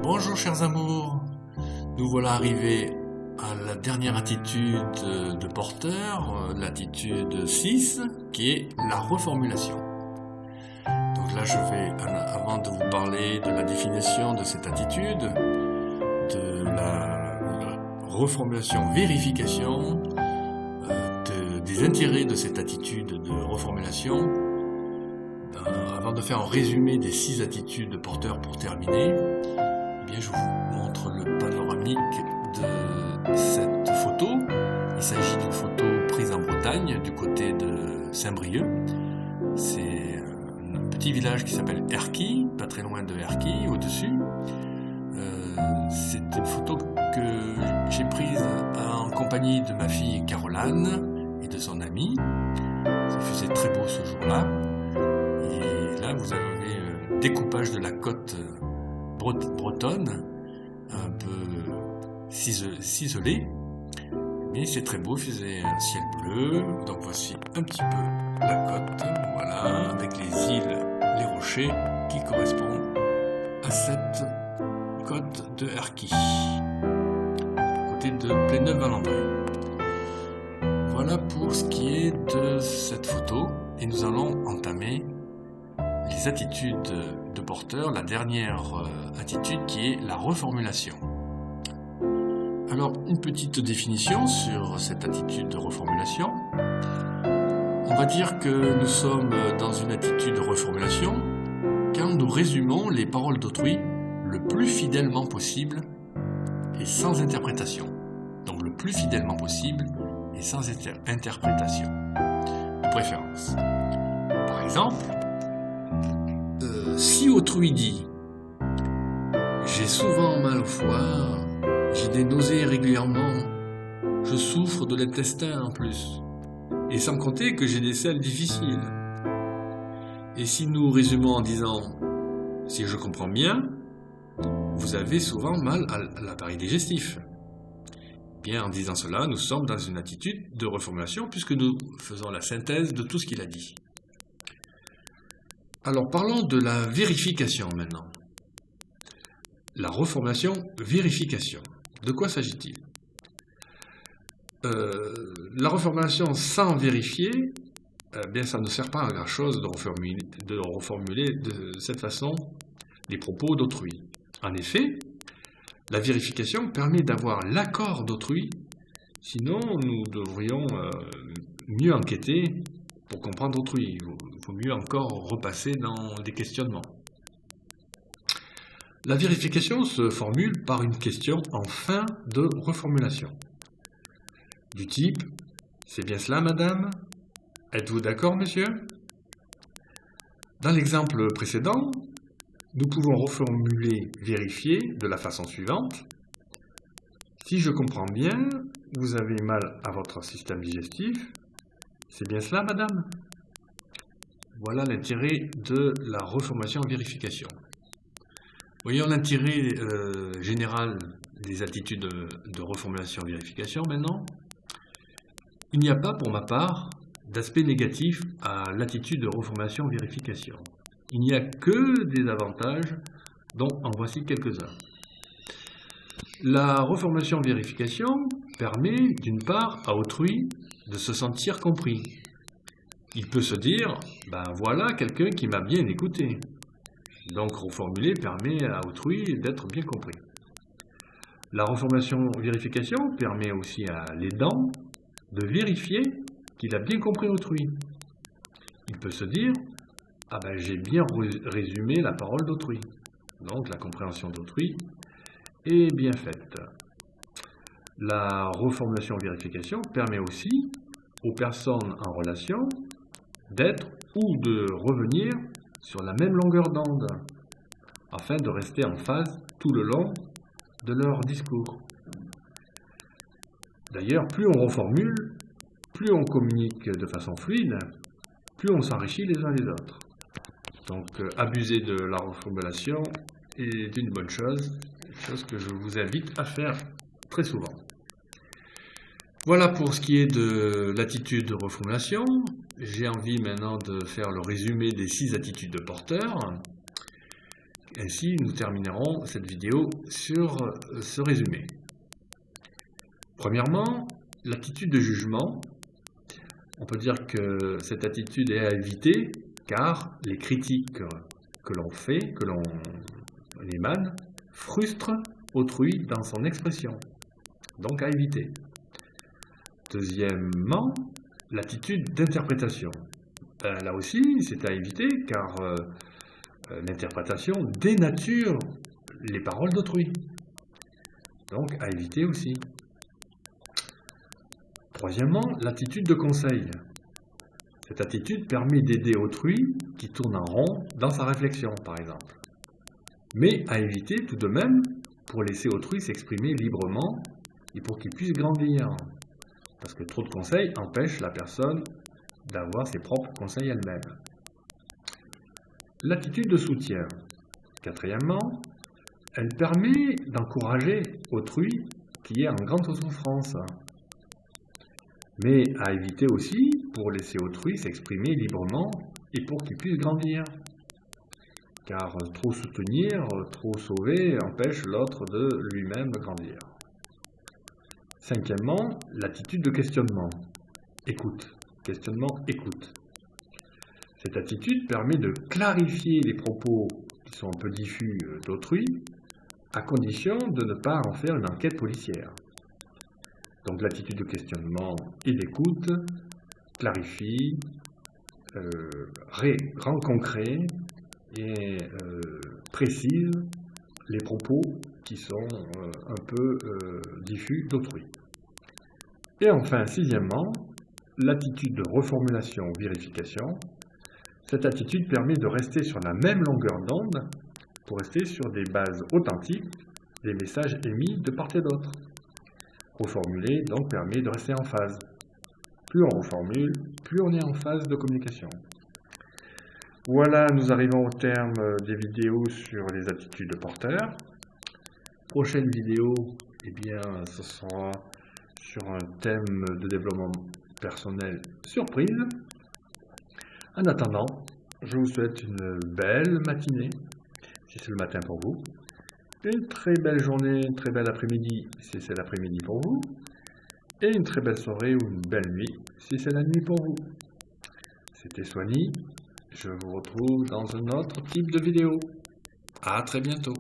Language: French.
Bonjour chers amours, nous voilà arrivés à la dernière attitude de porteur, l'attitude 6, qui est la reformulation. Donc là je vais, avant de vous parler de la définition de cette attitude, de la reformulation vérification, des intérêts de cette attitude de reformulation, avant de faire un résumé des 6 attitudes de porteur pour terminer, je vous montre le panoramique de cette photo. Il s'agit d'une photo prise en Bretagne, du côté de Saint-Brieuc. C'est un petit village qui s'appelle Erquy, pas très loin de Erquy, au-dessus. C'est une photo que j'ai prise en compagnie de ma fille Caroline et de son ami. Ça faisait très beau ce jour-là. Et là, vous avez le découpage de la côte bretonne, un peu ciselée, mais c'est très beau, il faisait un ciel bleu. Donc voici un petit peu la côte, voilà, avec les îles, les rochers qui correspondent à cette côte de Erquy, à côté de Pléneuf-Valandré. Voilà pour ce qui est de cette photo, et nous allons entamer les attitudes de porteur, la dernière attitude qui est la reformulation. Alors, une petite définition sur cette attitude de reformulation. On va dire que nous sommes dans une attitude de reformulation quand nous résumons les paroles d'autrui le plus fidèlement possible et sans interprétation. Donc le plus fidèlement possible et sans interprétation, de préférence. Par exemple, si autrui dit « J'ai souvent mal au foie, j'ai des nausées régulièrement, je souffre de l'intestin en plus, et sans compter que j'ai des selles difficiles. » Et si nous résumons en disant « Si je comprends bien, vous avez souvent mal à l'appareil digestif. » Bien, en disant cela, nous sommes dans une attitude de reformulation puisque nous faisons la synthèse de tout ce qu'il a dit. Alors parlons de la vérification maintenant. La reformulation vérification. De quoi s'agit-il ? La reformulation sans vérifier, bien ça ne sert pas à grand chose de reformuler de cette façon les propos d'autrui. En effet, la vérification permet d'avoir l'accord d'autrui, sinon nous devrions mieux enquêter pour comprendre autrui. Il faut mieux encore repasser dans des questionnements. La vérification se formule par une question en fin de reformulation. Du type « C'est bien cela, madame ? Êtes-vous d'accord, monsieur ?» Dans l'exemple précédent, nous pouvons reformuler « vérifier » de la façon suivante. « Si je comprends bien, vous avez mal à votre système digestif. C'est bien cela, madame ? » Voilà l'intérêt de la reformulation vérification. Voyons l'intérêt général des attitudes de reformulation vérification maintenant. Il n'y a pas, pour ma part, d'aspect négatif à l'attitude de reformulation vérification. Il n'y a que des avantages, dont en voici quelques-uns. La reformulation vérification permet, d'une part, à autrui de se sentir compris. Il peut se dire, ben voilà quelqu'un qui m'a bien écouté. Donc reformuler permet à autrui d'être bien compris. La reformulation vérification permet aussi à l'aidant de vérifier qu'il a bien compris autrui. Il peut se dire, ah ben j'ai bien résumé la parole d'autrui. Donc la compréhension d'autrui est bien faite. La reformulation vérification permet aussi aux personnes en relation d'être ou de revenir sur la même longueur d'onde, afin de rester en phase tout le long de leur discours. D'ailleurs, plus on reformule, plus on communique de façon fluide, plus on s'enrichit les uns les autres. Donc, abuser de la reformulation est une bonne chose que je vous invite à faire très souvent. Voilà pour ce qui est de l'attitude de reformulation. J'ai envie maintenant de faire le résumé des 6 attitudes de porteur. Ainsi, nous terminerons cette vidéo sur ce résumé. Premièrement, l'attitude de jugement. On peut dire que cette attitude est à éviter car les critiques que l'on fait, que l'on émane, frustrent autrui dans son expression. Donc à éviter. Deuxièmement, l'attitude d'interprétation. Là aussi, c'est à éviter car l'interprétation dénature les paroles d'autrui. Donc à éviter aussi. Troisièmement, l'attitude de conseil. Cette attitude permet d'aider autrui qui tourne en rond dans sa réflexion, par exemple. Mais à éviter tout de même pour laisser autrui s'exprimer librement et pour qu'il puisse grandir. Parce que trop de conseils empêchent la personne d'avoir ses propres conseils elle-même. L'attitude de soutien. Quatrièmement, elle permet d'encourager autrui qui est en grande souffrance. Mais à éviter aussi pour laisser autrui s'exprimer librement et pour qu'il puisse grandir. Car trop soutenir, trop sauver empêche l'autre de lui-même grandir. Cinquièmement, l'attitude de questionnement. Écoute. Questionnement, écoute. Cette attitude permet de clarifier les propos qui sont un peu diffus d'autrui, à condition de ne pas en faire une enquête policière. Donc l'attitude de questionnement et d'écoute clarifie, rend concret et précise les propos qui sont un peu diffus d'autrui. Et enfin, sixièmement, l'attitude de reformulation ou vérification. Cette attitude permet de rester sur la même longueur d'onde pour rester sur des bases authentiques des messages émis de part et d'autre. Reformuler donc permet de rester en phase. Plus on reformule, plus on est en phase de communication. Voilà, nous arrivons au terme des vidéos sur les attitudes de porteur. Prochaine vidéo, eh bien, ce sera sur un thème de développement personnel surprise. En attendant, je vous souhaite une belle matinée, si c'est le matin pour vous, une très belle journée, une très belle après-midi, si c'est l'après-midi pour vous, et une très belle soirée ou une belle nuit, si c'est la nuit pour vous. C'était Soigny, je vous retrouve dans un autre type de vidéo. À très bientôt.